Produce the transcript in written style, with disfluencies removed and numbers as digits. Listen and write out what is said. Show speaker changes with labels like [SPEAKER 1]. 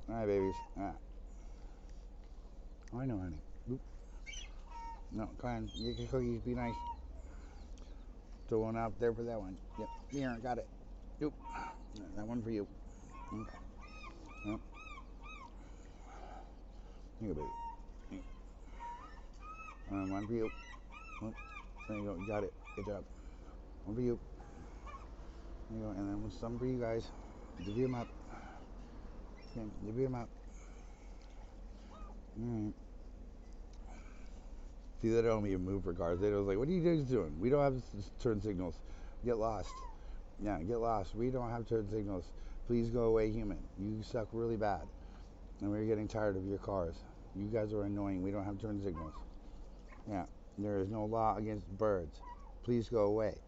[SPEAKER 1] All right, babies. All right. Oh, I know, honey. Oop. No, come on. Get your cookies. Be nice. Throw one out there for that one. Yep. Here, I got it. Oop. That one for you. Okay. Yep. Here you go, baby. One for you. Oh, there you go. You got it. Good job. One for you. There you go. And then some for you guys. Divvy them up. Okay. Divvy them up. All right. See, they don't even move for cars. They was like, what are you guys doing? We don't have turn signals. Get lost. Yeah, get lost. We don't have turn signals. Please go away, human. You suck really bad. And we're getting tired of your cars. You guys are annoying. We don't have turn signals. Yeah, there is no law against birds. Please go away.